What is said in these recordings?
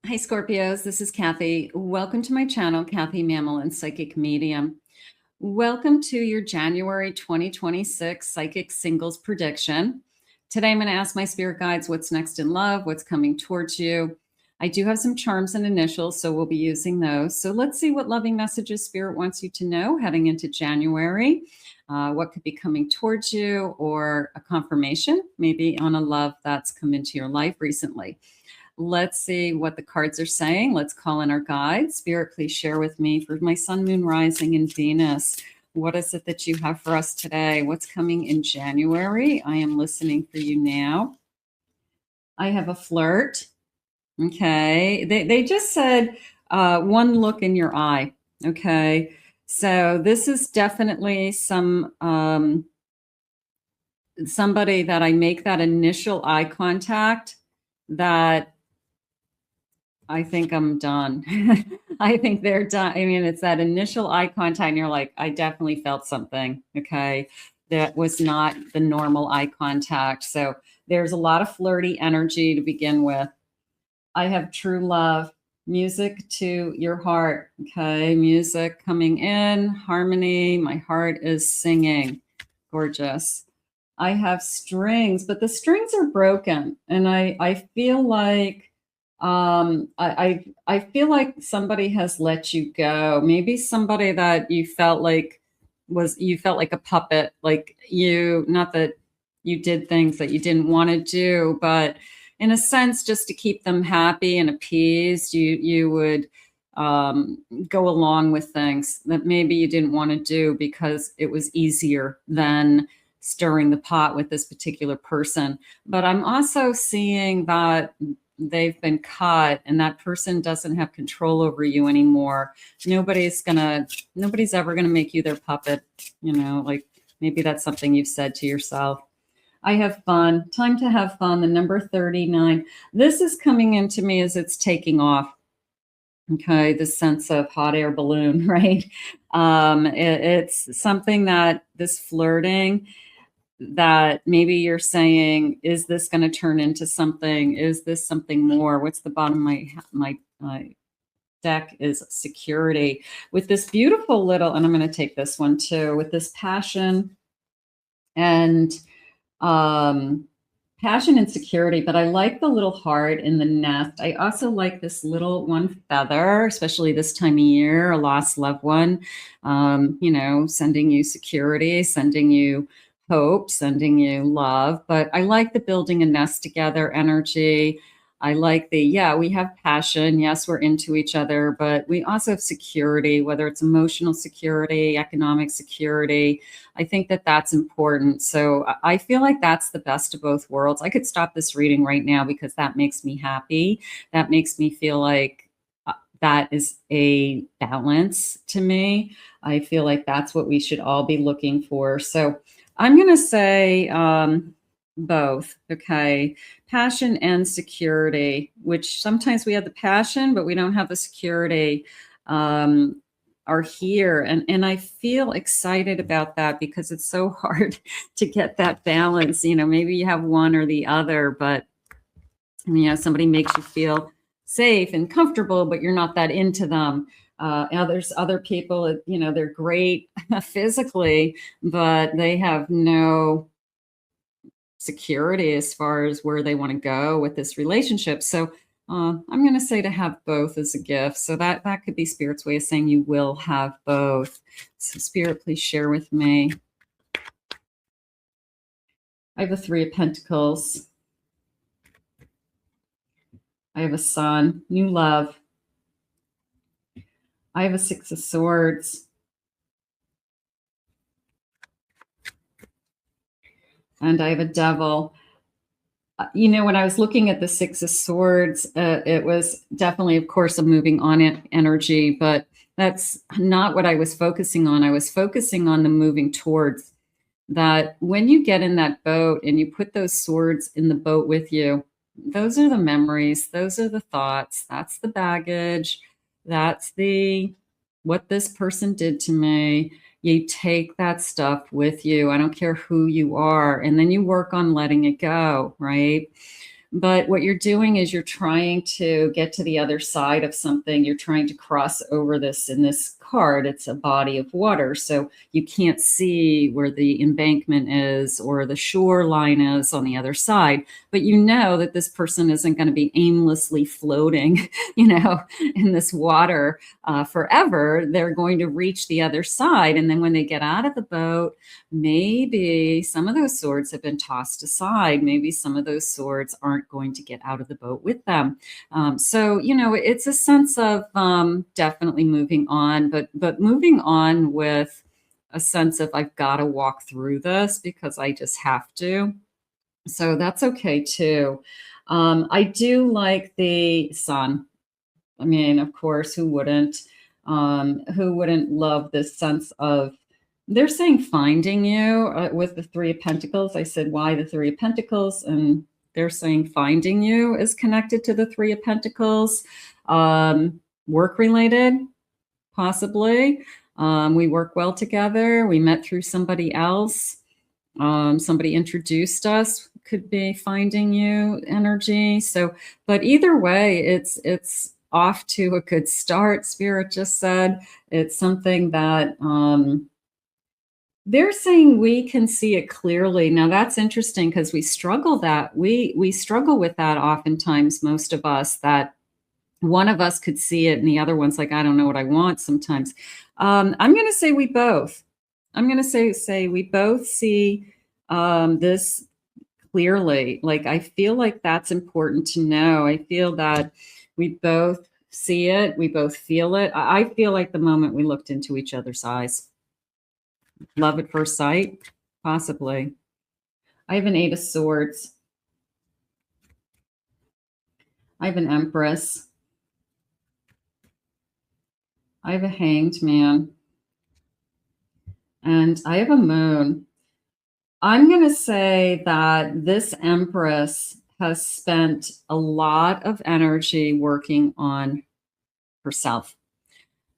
Hi, Scorpios. This is Kathy. Welcome to my channel, Kathy Mamolen, Psychic Medium. Welcome to your January 2026 Psychic Singles Prediction. Today, I'm going to ask my spirit guides what's next in love, what's coming towards you. I do have some charms and initials, so we'll be using those. So let's see what loving messages Spirit wants you to know heading into January. What could be coming towards you, or a confirmation, maybe on a love that's come into your life recently. Let's see what the cards are saying. Let's call in our guides. Spirit, please share with me for my sun, moon, rising, and Venus. What is it that you have for us today? What's coming in January? I am listening for you now. I have a flirt. Okay. They just said one look in your eye. Okay. So this is definitely somebody that I make that initial eye contact that I think I'm done. I think they're done. I mean, it's that initial eye contact and you're like, I definitely felt something. Okay. That was not the normal eye contact. So there's a lot of flirty energy to begin with. I have true love, music to your heart. Okay. Music coming in, harmony. My heart is singing. Gorgeous. I have strings, but the strings are broken. And I feel like, I feel like somebody has let you go. Maybe somebody that you felt like a puppet, like not that you did things that you didn't want to do, but in a sense, just to keep them happy and appeased, you would go along with things that maybe you didn't want to do because it was easier than stirring the pot with this particular person. But I'm also seeing that they've been cut and that person doesn't have control over you anymore. Nobody's ever gonna make you their puppet. Like maybe that's something you've said to yourself. I have fun. Time to have fun. The number 39. This is coming into me as it's taking off. Okay, the sense of hot air balloon, right? It's something that this flirting, that maybe you're saying, is this going to turn into something? Is this something more? What's the bottom of my deck is security with this beautiful little, and I'm going to take this one too, with this passion and security. But I like the little heart in the nest. I also like this little one feather, especially this time of year, a lost loved one, sending you security, sending you hope, sending you love. But I like the building a nest together energy. I like we have passion. Yes, we're into each other, but we also have security, whether it's emotional security, economic security. I think that that's important. So I feel like that's the best of both worlds. I could stop this reading right now because that makes me happy. That makes me feel like that is a balance to me. I feel like that's what we should all be looking for. So I'm going to say both. Okay. Passion and security, which sometimes we have the passion, but we don't have the security, are here. And I feel excited about that because it's so hard to get that balance. Maybe you have one or the other, but somebody makes you feel safe and comfortable, but you're not that into them. There's other people, they're great physically, but they have no security as far as where they want to go with this relationship. So I'm going to say to have both as a gift. So that could be Spirit's way of saying you will have both. So Spirit, please share with me. I have a 3 of Pentacles. I have a Sun, new love. I have a 6 of Swords. And I have a Devil. When I was looking at the 6 of Swords, it was definitely, of course, a moving on energy, but that's not what I was focusing on. I was focusing on the moving towards. That when you get in that boat and you put those swords in the boat with you, those are the memories, those are the thoughts, that's the baggage, that's what this person did to me. You take that stuff with you. I don't care who you are. And then you work on letting it go, right? But what you're doing is you're trying to get to the other side of something. You're trying to cross over this. In this card, it's a body of water. So you can't see where the embankment is or the shoreline is on the other side. But you know that this person isn't going to be aimlessly floating, in this water forever. They're going to reach the other side. And then when they get out of the boat, maybe some of those swords have been tossed aside. Maybe some of those swords aren't going to get out of the boat with them. So, it's a sense of definitely moving on, but moving on with a sense of I've got to walk through this because I just have to. So that's okay too. I do like the sun. I mean, of course, who wouldn't? Who wouldn't love this sense of, they're saying finding you with the Three of Pentacles. I said, why the Three of Pentacles? And they're saying finding you is connected to the Three of Pentacles. Work related, possibly. We work well together. We met through somebody else. Somebody introduced us, could be finding you energy. So, but either way, it's off to a good start. Spirit just said it's something that they're saying we can see it clearly. Now that's interesting because we struggle with that oftentimes, most of us, that one of us could see it and the other one's like, I don't know what I want sometimes. I'm going to say we both. I'm going to say we both see this clearly. Like, I feel like that's important to know. I feel that we both see it. We both feel it. I feel like the moment we looked into each other's eyes. Love at first sight, possibly. I have an Eight of Swords. I have an Empress. I have a Hanged Man. And I have a Moon. I'm going to say that this Empress has spent a lot of energy working on herself.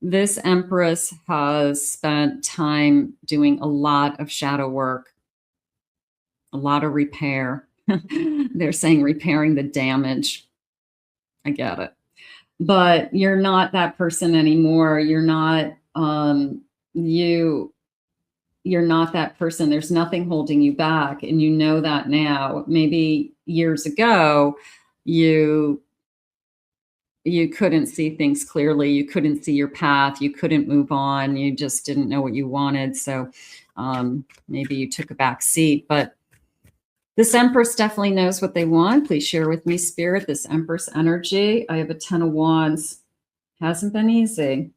This Empress has spent time doing a lot of shadow work, a lot of repair. They're saying repairing the damage. I get it. But you're not that person anymore. You're not, you're not that person. There's nothing holding you back. And you know that now. Maybe years ago, you couldn't see things clearly. You couldn't see your path. You couldn't move on. You just didn't know what you wanted. So maybe you took a back seat. But this Empress definitely knows what they want. Please share with me, Spirit, this Empress energy. I have a Ten of Wands. Hasn't been easy.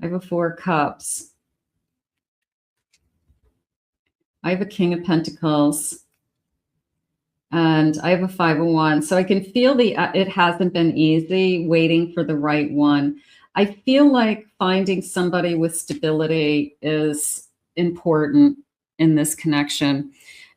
I have a Four of Cups. I have a King of Pentacles. And I have a Five of Wands. So I can feel it hasn't been easy waiting for the right one. I feel like finding somebody with stability is important in this connection.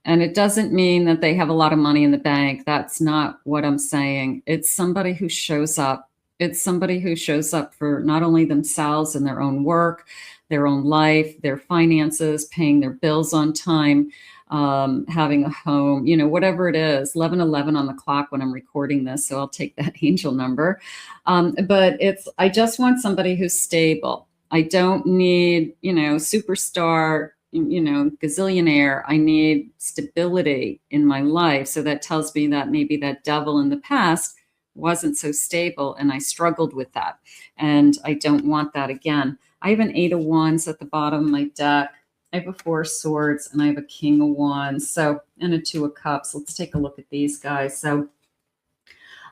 And it doesn't mean that they have a lot of money in the bank. That's not what I'm saying. It's somebody who shows up. It's somebody who shows up for not only themselves and their own work, their own life, their finances, paying their bills on time, having a home, whatever it is. 11:11 on the clock when I'm recording this, so I'll take that angel number. But I just want somebody who's stable. I don't need, superstar, gazillionaire. I need stability in my life. So that tells me that maybe that devil in the past wasn't so stable and I struggled with that. And I don't want that again. I have an Eight of Wands at the bottom of my deck. I have a Four of Swords and I have a King of Wands. So, and a Two of Cups. Let's take a look at these guys. So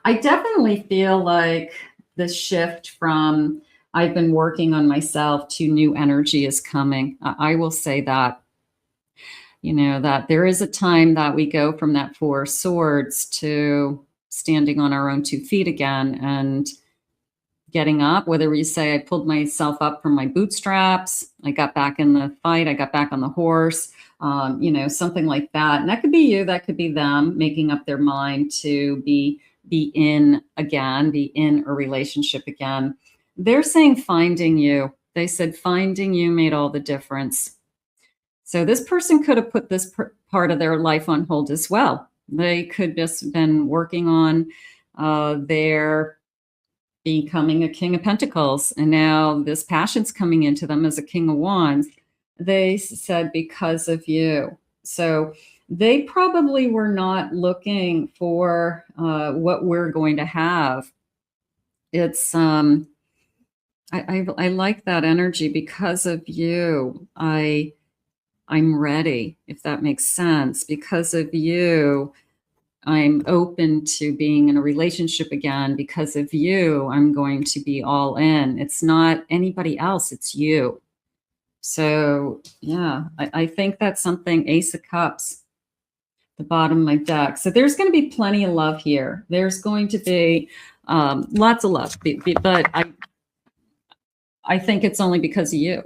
I definitely feel like the shift from I've been working on myself to new energy is coming. I will say that, that there is a time that we go from that Four of Swords to standing on our own 2 feet again and getting up, whether we say I pulled myself up from my bootstraps, I got back in the fight, I got back on the horse, something like that. And that could be you, that could be them making up their mind to be in again, be in a relationship again. They're saying finding you. They said finding you made all the difference. So this person could have put this part of their life on hold as well. They could just been working on their becoming a King of Pentacles, and now this passion's coming into them as a King of Wands. They said, because of you. So they probably were not looking for what we're going to have. It's I like that energy. Because of you, I'm ready, if that makes sense. Because of you, I'm open to being in a relationship again. Because of you, I'm going to be all in. It's not anybody else, it's you. So yeah, I think that's something. Ace of Cups, the bottom of my deck. So there's going to be plenty of love here. There's going to be lots of love, but I think it's only because of you.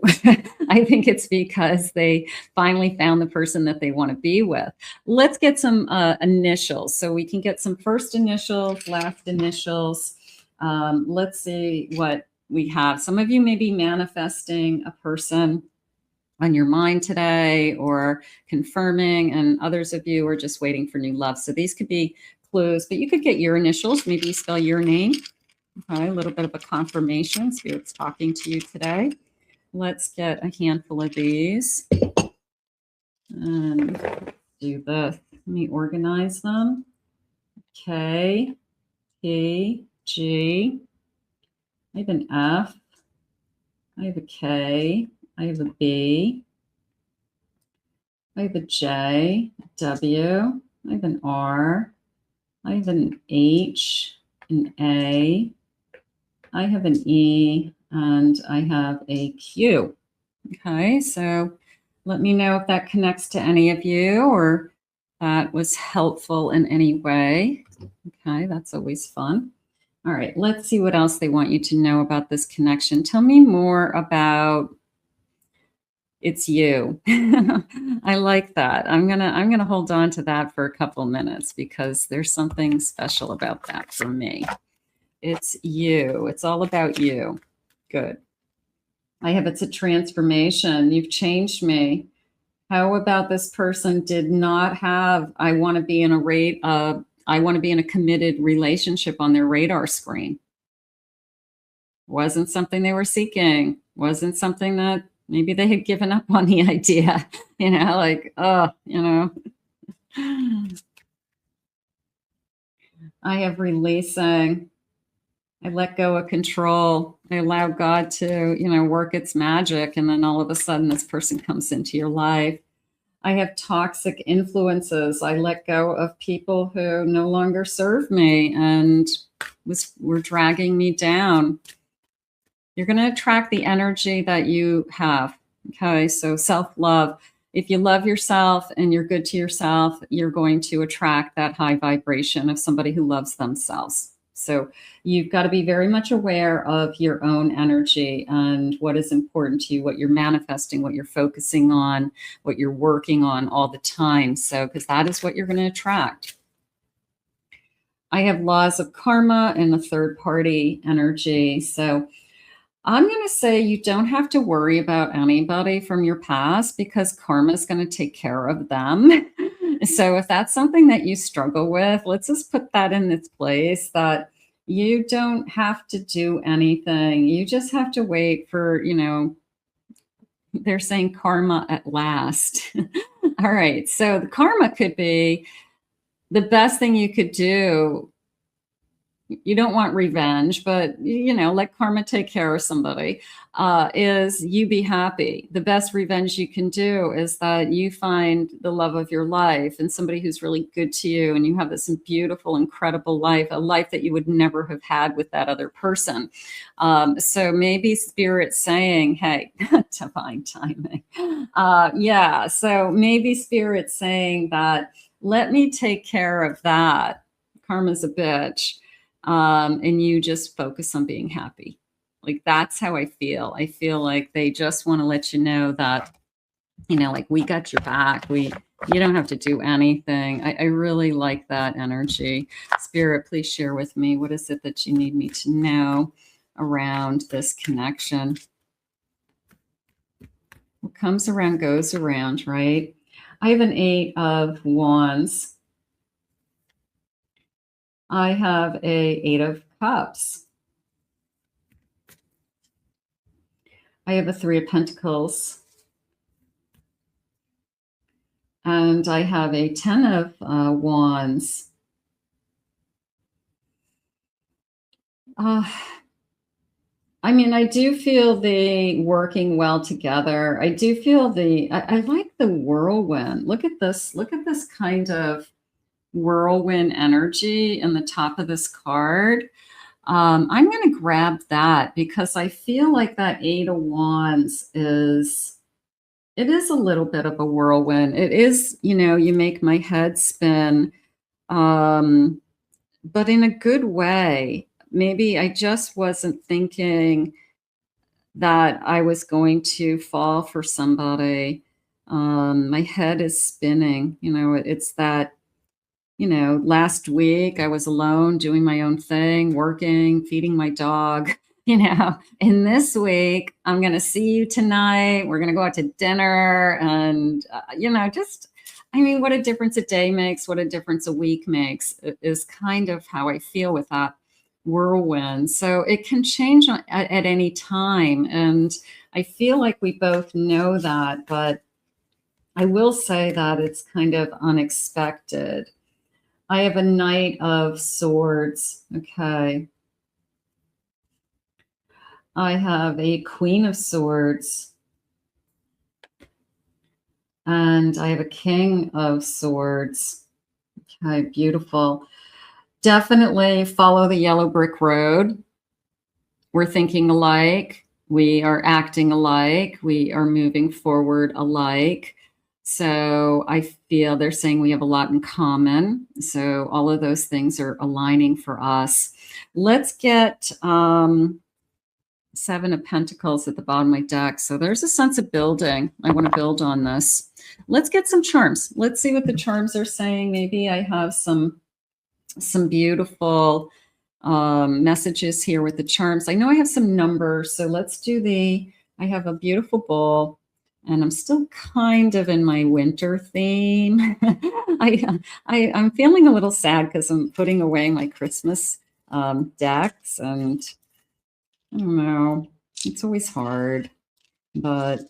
I think it's because they finally found the person that they want to be with. Let's get some initials. So we can get some first initials, last initials. Let's see what we have. Some of you may be manifesting a person on your mind today or confirming, and others of you are just waiting for new love. So these could be clues, but you could get your initials. Maybe you spell your name. Okay, a little bit of a confirmation. Spirit's talking to you today. Let's get a handful of these and do this. Let me organize them. K, P, G. I have an F. I have a K. I have a B. I have a J, a W. I have an R. I have an H, an A. I have an E, and I have a Q. Okay, so let me know if that connects to any of you or that was helpful in any way. Okay, that's always fun. All right, let's see what else they want you to know about this connection. Tell me more about it's you. I like that. I'm gonna hold on to that for a couple minutes because there's something special about that for me. It's you. It's all about you. Good. I have it's a transformation. You've changed me. How about this person did not have I want to be in a committed relationship on their radar screen. Wasn't something they were seeking. Wasn't something that maybe they had given up on the idea. Like, oh, I have releasing. I let go of control. I allow God to, work its magic. And then all of a sudden, this person comes into your life. I have toxic influences. I let go of people who no longer serve me and were dragging me down. You're going to attract the energy that you have. Okay, so self-love. If you love yourself and you're good to yourself, you're going to attract that high vibration of somebody who loves themselves. So you've got to be very much aware of your own energy and what is important to you, what you're manifesting, what you're focusing on, what you're working on all the time. So, because that is what you're going to attract. I have laws of karma and a third party energy. So I'm going to say you don't have to worry about anybody from your past because karma is going to take care of them. So if that's something that you struggle with, let's just put that in its place that you don't have to do anything. You just have to wait for, they're saying karma at last. All right. So the karma could be the best thing you could do. You don't want revenge, but, let karma take care of somebody, is you be happy. The best revenge you can do is that you find the love of your life and somebody who's really good to you, and you have this beautiful, incredible life, a life that you would never have had with that other person. So maybe Spirit's saying, hey, divine timing. So maybe Spirit's saying that, let me take care of that. Karma's a bitch. And you just focus on being happy. Like, that's how I feel. I feel like they just want to let you know that, like, we got your back. You don't have to do anything. I really like that energy. Spirit, please share with me. What is it that you need me to know around this connection? What comes around goes around, right? I have an 8 of Wands. I have a 8 of Cups. I have a 3 of Pentacles. And I have a 10 of Wands. I mean, I do feel the working well together. I do feel I like the whirlwind. Look at this. Look at this kind of whirlwind energy in the top of this card. I'm going to grab that because I feel like that 8 of Wands it is a little bit of a whirlwind. It is, you make my head spin, but in a good way. Maybe I just wasn't thinking that I was going to fall for somebody. My head is spinning. It's that, last week I was alone doing my own thing, working, feeding my dog, and this week I'm going to see you tonight. We're going to go out to dinner and, I mean, what a difference a day makes, what a difference a week makes is kind of how I feel with that whirlwind. So it can change at any time. And I feel like we both know that, but I will say that it's kind of unexpected. I have a Knight of Swords. Okay. I have a Queen of Swords. And I have a King of Swords. Okay, beautiful. Definitely follow the yellow brick road. We're thinking alike. We are acting alike. We are moving forward alike. So I feel they're saying we have a lot in common. So all of those things are aligning for us. Let's get 7 of Pentacles at the bottom of my deck. So there's a sense of building. I want to build on this. Let's get some charms. Let's see what the charms are saying. Maybe I have some beautiful messages here with the charms. I know I have some numbers, so let's do I have a beautiful bowl, and I'm still kind of in my winter theme. I'm feeling a little sad because I'm putting away my Christmas decks, and I don't know, it's always hard, but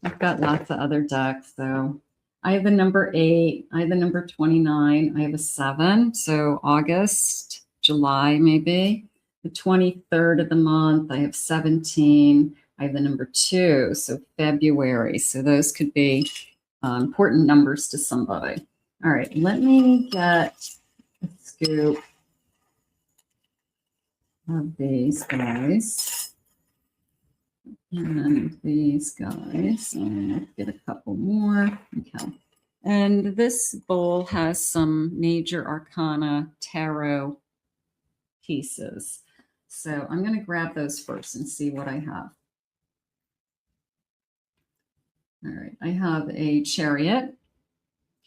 I've got lots of other decks, so I have the number 8, I have the number 29, I have a 7, so August, July maybe. The 23rd of the month, I have 17, I have the number 2, so February. So those could be important numbers to somebody. All right, let me get a scoop of these guys. And these guys, I'll get a couple more. Okay. And this bowl has some major arcana tarot pieces. So I'm going to grab those first and see what I have. All right. I have a Chariot.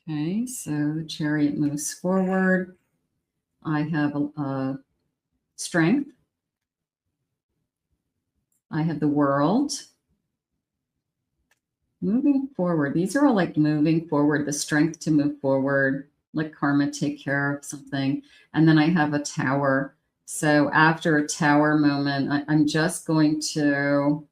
Okay. So the Chariot moves forward. I have a Strength. I have the World. Moving forward. These are all like moving forward, the strength to move forward, let karma take care of something. And then I have a Tower. So after a Tower moment, I'm just going to,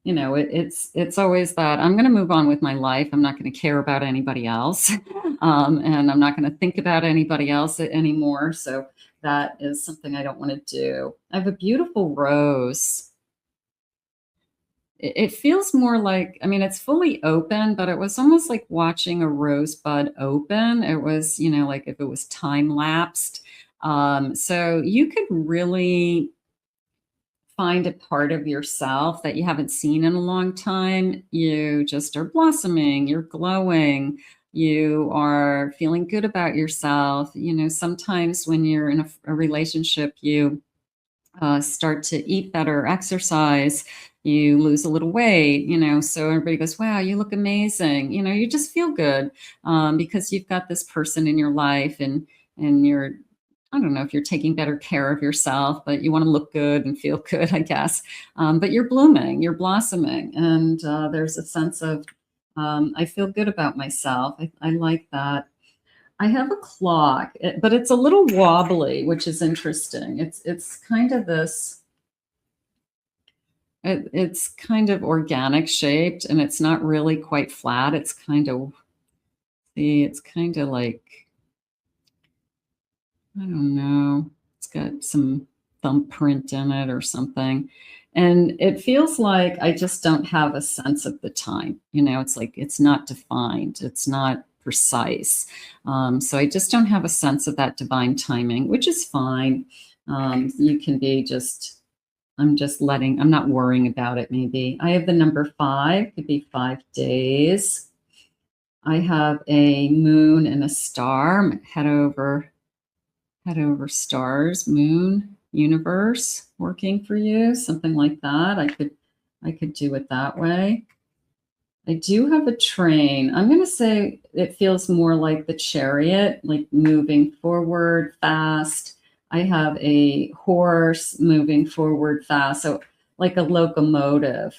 it's always that I'm going to move on with my life. I'm not going to care about anybody else. And I'm not going to think about anybody else anymore. So that is something I don't want to do. I have a beautiful rose. It feels more like, I mean, it's fully open, but it was almost like watching a rosebud open. It was, like if it was time lapsed. So you could really find a part of yourself that you haven't seen in a long time. You just are blossoming, you're glowing, you are feeling good about yourself. Sometimes when you're in a relationship, you start to eat better, exercise, you lose a little weight, so everybody goes, wow, you look amazing. You just feel good because you've got this person in your life and you're, I don't know if you're taking better care of yourself, but you want to look good and feel good, I guess. But you're blooming, you're blossoming. And there's a sense of, I feel good about myself. I like that. I have a clock, but it's a little wobbly, which is interesting. It's kind of this, it's kind of organic shaped, and it's not really quite flat. It's kind of, see, it's kind of like, I don't know. It's got some thumbprint in it or something. And it feels like I just don't have a sense of the time. You know, it's like it's not defined, it's not precise. So I just don't have a sense of that divine timing, which is fine. You can be just, I'm just letting, I'm not worrying about it maybe. I have the number 5, could be 5 days. I have a moon and a star. Head over stars, moon, universe working for you, something like that. I could do it that way. I do have a train. I'm going to say it feels more like the chariot, like moving forward fast. I have a horse moving forward fast. So like a locomotive,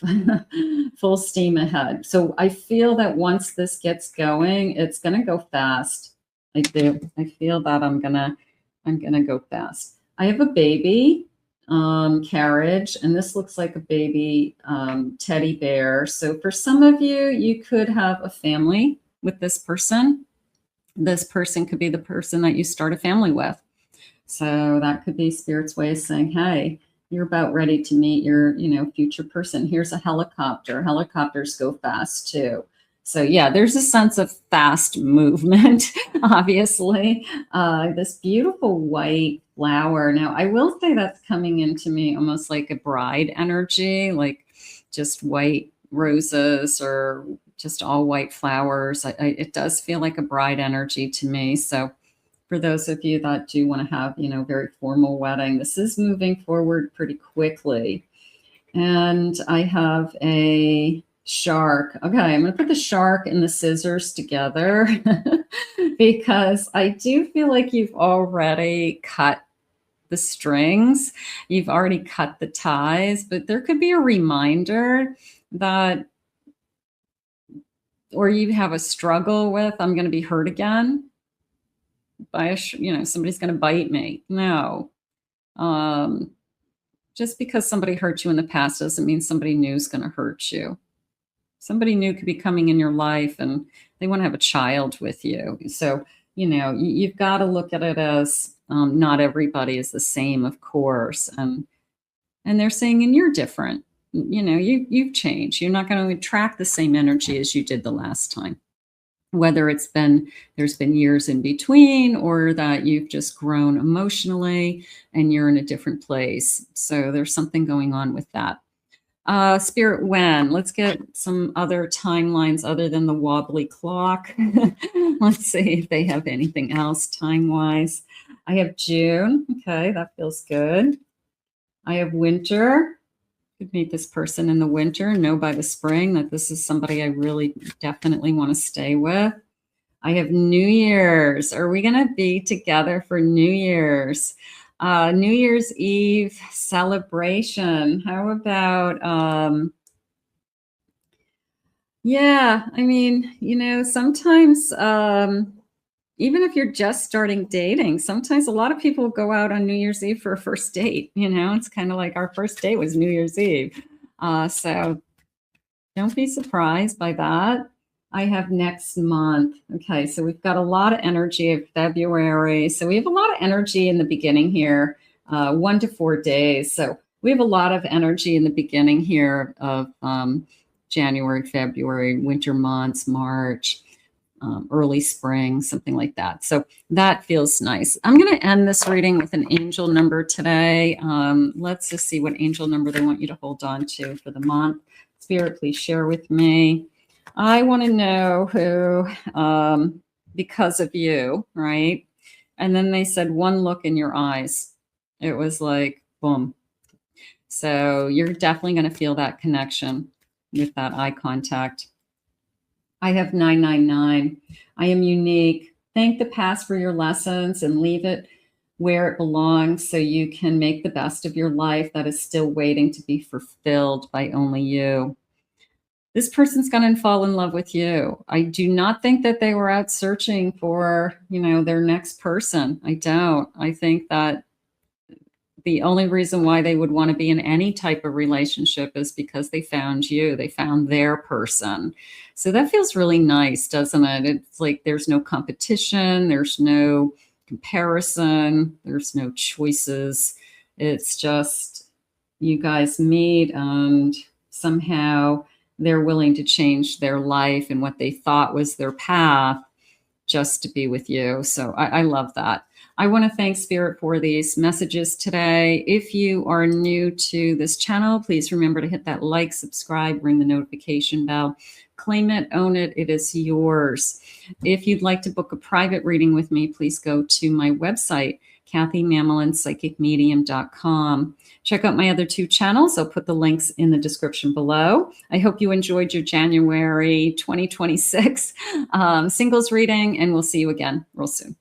full steam ahead. So I feel that once this gets going, it's going to go fast. I do. I feel that I'm going to go fast. I have a baby carriage, and this looks like a baby teddy bear. So for some of you, you could have a family with this person. This person could be the person that you start a family with. So that could be Spirit's way of saying, hey, you're about ready to meet your, future person. Here's a helicopter. Helicopters go fast too. So yeah, there's a sense of fast movement, obviously. This beautiful white flower. Now, I will say that's coming into me almost like a bride energy, like just white roses or just all white flowers. It does feel like a bride energy to me. So for those of you that do want to have, very formal wedding, this is moving forward pretty quickly. And I have a shark. Okay, I'm going to put the shark and the scissors together because I do feel like you've already cut the strings. You've already cut the ties, but there could be a reminder that, or you have a struggle with, I'm going to be hurt again by somebody's going to bite me. No. Just because somebody hurt you in the past doesn't mean somebody new is going to hurt you. Somebody new could be coming in your life and they want to have a child with you. So, you've got to look at it as not everybody is the same, of course. And they're saying, and you're different. You've changed. You're not going to attract the same energy as you did the last time. Whether there's been years in between or that you've just grown emotionally and you're in a different place. So there's something going on with that. Spirit, when? Let's get some other timelines other than the wobbly clock. Let's see if they have anything else time-wise. I have June. Okay, that feels good. I have winter. Could meet this person in the winter, know by the spring that this is somebody I really definitely want to stay with. I have New Year's. Are we going to be together for New Year's? New Year's Eve celebration. How about, sometimes, even if you're just starting dating, sometimes a lot of people go out on New Year's Eve for a first date. It's kind of like our first date was New Year's Eve. So don't be surprised by that. I have next month. Okay, so we've got a lot of energy of February. So we have a lot of energy in the beginning here, 1 to 4 days. So we have a lot of energy in the beginning here of January, February, winter months, March, early spring, something like that. So that feels nice. I'm going to end this reading with an angel number today. Let's just see what angel number they want you to hold on to for the month. Spirit, please share with me. I want to know who, because of you, right? And then they said, one look in your eyes. It was like, boom. So you're definitely going to feel that connection with that eye contact. I have 999. I am unique. Thank the past for your lessons and leave it where it belongs so you can make the best of your life that is still waiting to be fulfilled by only you. This person's going to fall in love with you. I do not think that they were out searching for, their next person. I don't. I think that the only reason why they would want to be in any type of relationship is because they found you. They found their person. So that feels really nice, doesn't it? It's like there's no competition, there's no comparison, there's no choices. It's just you guys meet and somehow they're willing to change their life and what they thought was their path just to be with you. So I love that. I want to thank Spirit for these messages today. If you are new to this channel, please remember to hit that like, subscribe, ring the notification bell. Claim it, own it, it is yours. If you'd like to book a private reading with me, please go to my website, KathyMamolenPsychicMedium.com. Check out my other 2 channels. I'll put the links in the description below. I hope you enjoyed your January 2026 singles reading, and we'll see you again real soon.